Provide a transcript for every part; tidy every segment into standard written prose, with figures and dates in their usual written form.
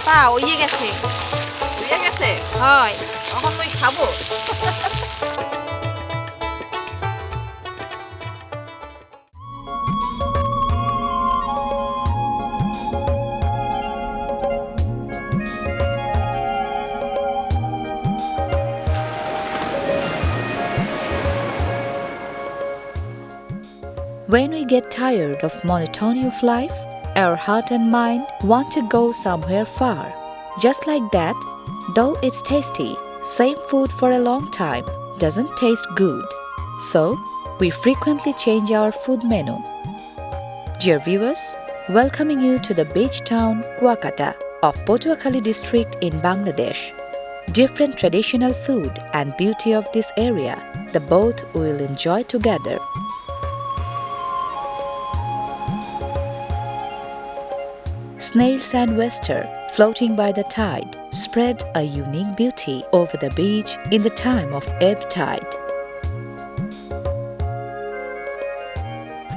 আপা ওইয়ে গেছে হইয়া গেছে হয় তখন ওই খাবো When we get tired of monotony of life, our heart and mind want to go somewhere far. Just like that, though it's tasty, same food for a long time doesn't taste good. So, we frequently change our food menu. Dear viewers, welcoming you to the beach town Kuakata of Patuakhali district in Bangladesh. Different traditional food and beauty of this area, the both will enjoy together. Snails and wester floating by the tide spread a unique beauty over the beach in the time of ebb tide.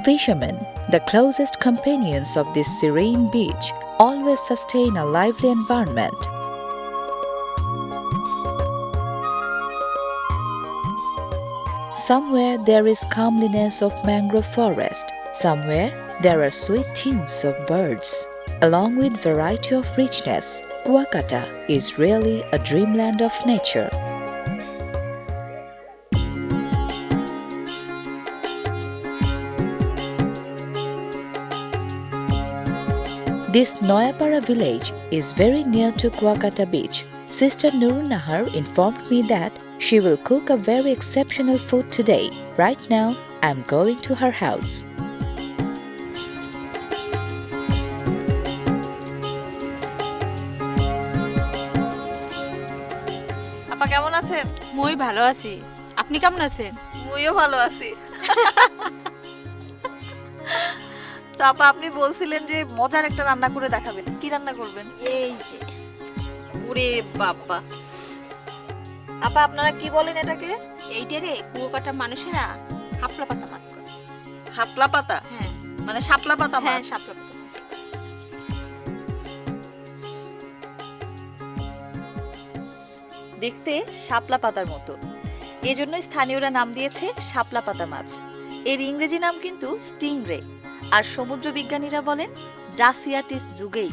Fishermen, the closest companions of this serene beach, always sustain a lively environment. Somewhere there is comeliness of mangrove forest, somewhere there are sweet tunes of birds. Along with variety of richness, Kuakata is really a dreamland of nature. This Noyapara village is very near to Kuakata beach. Sister Nurunahar informed me that she will cook a very exceptional food today. Right now, I'm going to her house. আপা কেমন আছেন মই ভালো আছি আপনি কেমন আছেন মুইও ভালো আছি তো আপা আপনি বলছিলেন যে মজার একটা রান্না করে দেখাবেন কি রান্না করবেন এই যে ওরে বাবা আপা আপনারা কি বলেন এটাকে এইটারে কুয়াকাটা মানুষেরা হাপলা পাতা মাছ করে হাপলা পাতা হ্যাঁ মানে শাপলা পাতা হ্যাঁ মাছ শাপলা পাতা দেখতে শাপলা পাতার মতো এজন্য স্থানীয়রা নাম দিয়েছে শাপলা পাতা মাছ এর ইংরেজি নাম কিন্তু স্টিংরে আর সমুদ্র বিজ্ঞানীরা বলেন ডাসিয়াটিস জুগেই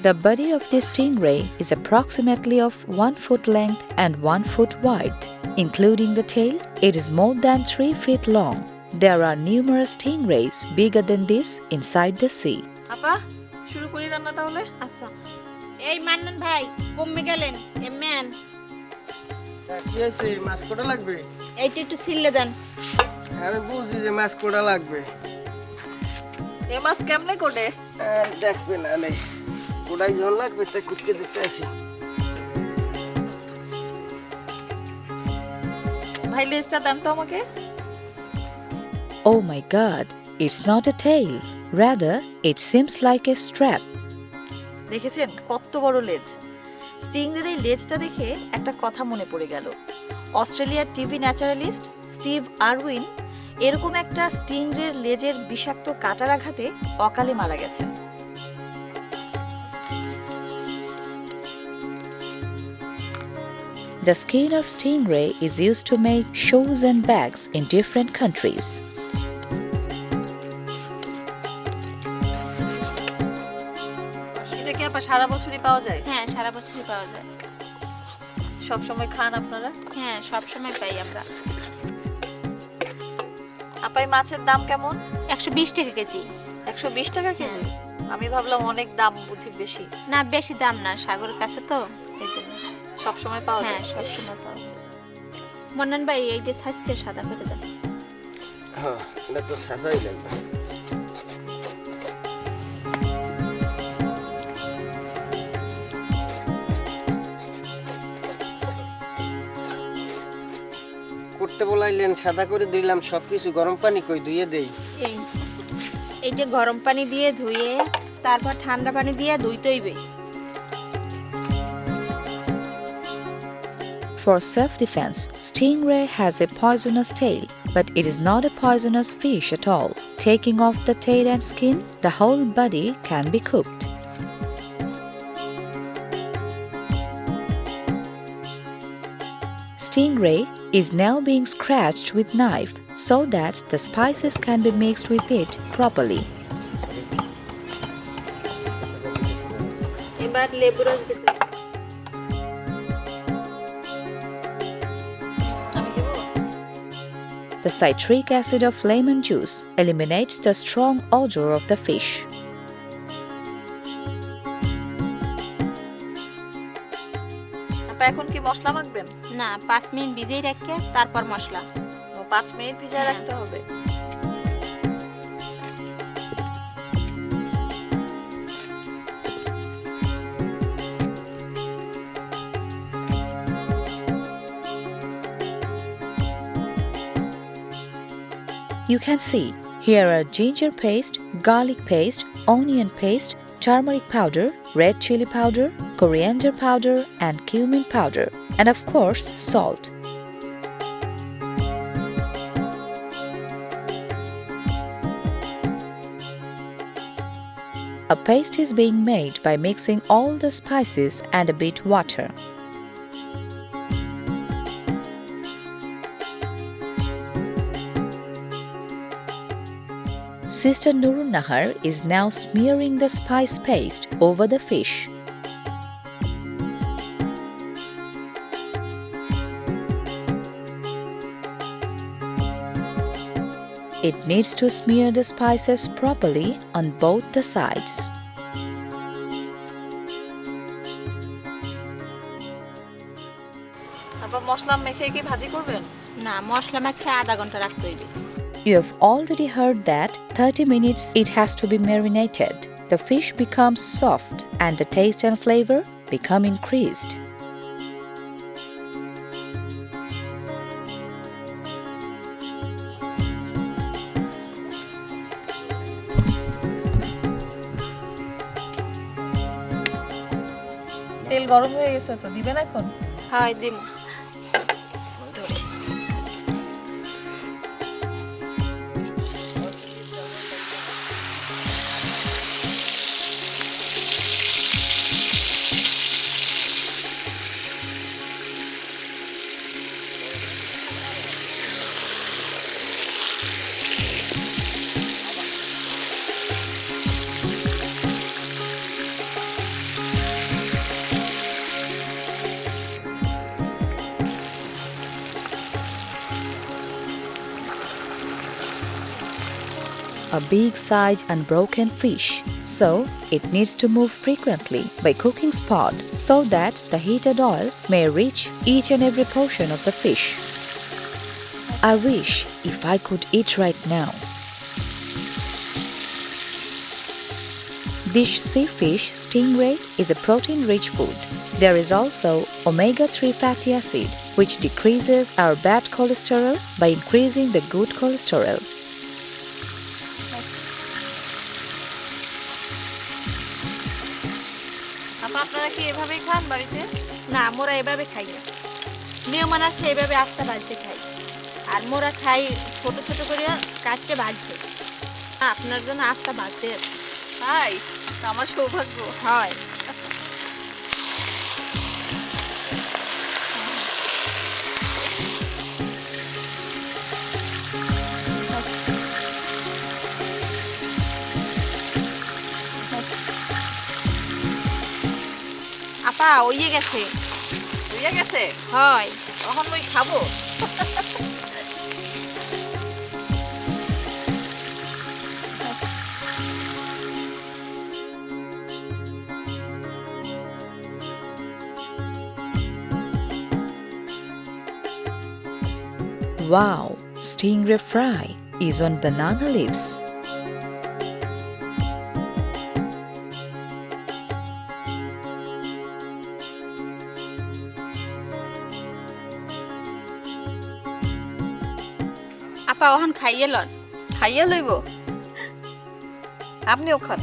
The body of this stingray is approximately of 1 foot length and 1 foot wide. Including the tail, it is more than 3 feet long. There are numerous stingrays bigger than this inside the sea. আপা শুরু করি রান্না তাহলে আচ্ছা এই মান্নান ভাই কমে গেলেন এ ম্যান কি হয়েছে মাছ কোটা লাগবে এইটা একটু সিললে দেন আমি বুঝি যে মাছ কোটা লাগবে এ মাছ কেমনে করে আর দেখবে না নেই কোটাই জন লাগবে তাই কুটকে দিতে আসি ভাই লেজটা দেন তো আমাকে Oh my god, it's not a tail. Rather, it seems like a strap. দেখেছেন কত বড় লেজ স্টিংরের এই লেজটা দেখে একটা কথা মনে পড়ে গেল অস্ট্রেলিয়ার টিভি ন্যাচারালিস্ট স্টিভ আরউইন এরকম একটা স্টিংরের লেজের বিষাক্ত কাটার আঘাতে অকালে মারা গেছেন The skin of stingray is used to make shoes and bags in different countries. এটা কি আপা সারা বছরই পাওয়া যায় হ্যাঁ সারা বছরই পাওয়া যায় সব সময় খান আপনারা হ্যাঁ সব সময় পাই আমরা আপা এই মাছের দাম কেমন 120 টাকা কেজি 120 টাকা কেজি আমি ভাবলাম অনেক দাম বুদ্ধি বেশি না বেশি দাম না সাগরের কাছে তো এইজন্য সব সময় পাওয়া হ্যাঁ যায় সব সময় পাওয়া যায় মন্নান ভাই এইটা ছাড়ছে সাদা করে দেন হ্যাঁ এটা তো সাসাই লাগবে করতে বলাইলেন সাদা করে দিলাম সবকিছু গরম পানি কই ধুইয়ে দেই এই এইটা গরম পানি দিয়ে ধুয়ে তারপর ঠান্ডা পানি দিয়ে ধুইতে হইবে For self-defense, stingray has a poisonous tail, but it is not a poisonous fish at all. Taking off the tail and skin, the whole body can be cooked. stingray is now being scratched with knife so that the spices can be mixed with it properly. এবার লেবু রস দিতে হবে। The citric acid of lemon juice eliminates the strong odor of the fish. আপা এখন কি মশলা মাখবেন? না 5 minute ভিজিয়ে রেখে তারপর মশলা। 5 মিনিট ভিজিয়ে রাখতে হবে। You can see here are ginger paste, garlic paste, onion paste, turmeric powder, red chili powder, coriander powder and cumin powder, and of course salt. A paste is being made by mixing all the spices and a bit water. Sister Nurun Nahar is now smearing the spice paste over the fish. It needs to smear the spices properly on both the sides. আপা মশলা মেখে কি ভাজি করবেন? না মশলা মাখে আধা ঘন্টা রাখতে হবে। You have already heard that 30 minutes it has to be marinated. The fish becomes soft and the taste and flavor become increased. তেল গরম হয়ে গেছে তো দিবেন এখন? হয় দিম। A big-sized unbroken fish, so it needs to move frequently by cooking spot so that the heated oil may reach each and every portion of the fish. I wish if I could eat right now. This sea fish, stingray, is a protein-rich food. There is also omega-3 fatty acid, which decreases our bad cholesterol by increasing the good cholesterol. আপনারা কি এভাবেই খান বাড়িতে? না মোরা এভাবে খাই না। মেহমান আসলে এভাবে আস্তা ভাজছে খাই। আর মোরা খাই ছোট ছোট করে কাটতে ভাজছে। আপনার জন্য আস্তা ভাজতে তাই আমার সৌভাগ্য। হয়। আপা ওইয়ে গেছে। হইয়া গেছে? হয়। তখন ওই খাবো। Wow, stingray fry is on banana leaves. আপা ওখান খাইয়ে লন। খাইয়া লইব? আপনিও খান।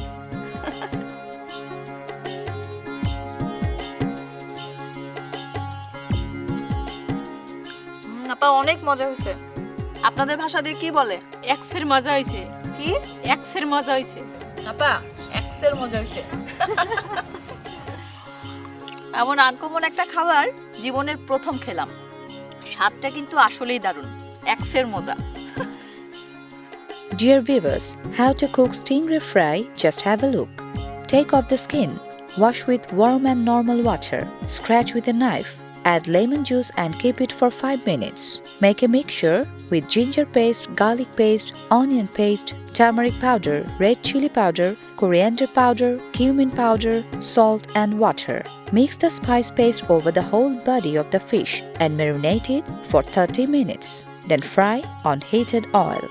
আপা অনেক মজা হয়েছে। আপনাদের ভাষা দিয়ে কি বলে? এক্সের মজা হয়েছে। কি? এক্সের মজা হয়েছে। আপা এক্সের মজা হয়েছে। এমন আনকমন একটা খাবার জীবনের প্রথম খেলাম। স্বাদটা কিন্তু আসলেই দারুণ, এক্সের মজা। Dear viewers, how to cook stingray fry? Just have a look. Take off the skin. Wash with warm and normal water. Scratch with a knife. Add lemon juice and keep it for 5 minutes. Make a mixture with ginger paste, garlic paste, onion paste, turmeric powder, red chili powder, coriander powder, cumin powder, salt and water. Mix the spice paste over the whole body of the fish and marinate it for 30 minutes. Then fry on heated oil.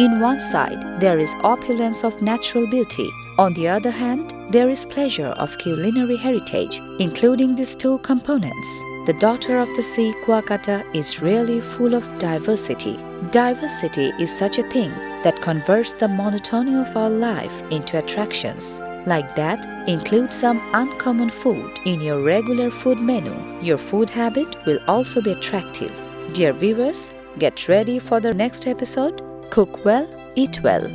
In one side, there is opulence of natural beauty. On the other hand, there is pleasure of culinary heritage, including these two components. The daughter of the sea, Kuakata, is really full of diversity. Diversity is such a thing that converts the monotony of our life into attractions. Like that, include some uncommon food in your regular food menu. Your food habit will also be attractive. Dear viewers, get ready for the next episode. Cook well, eat well.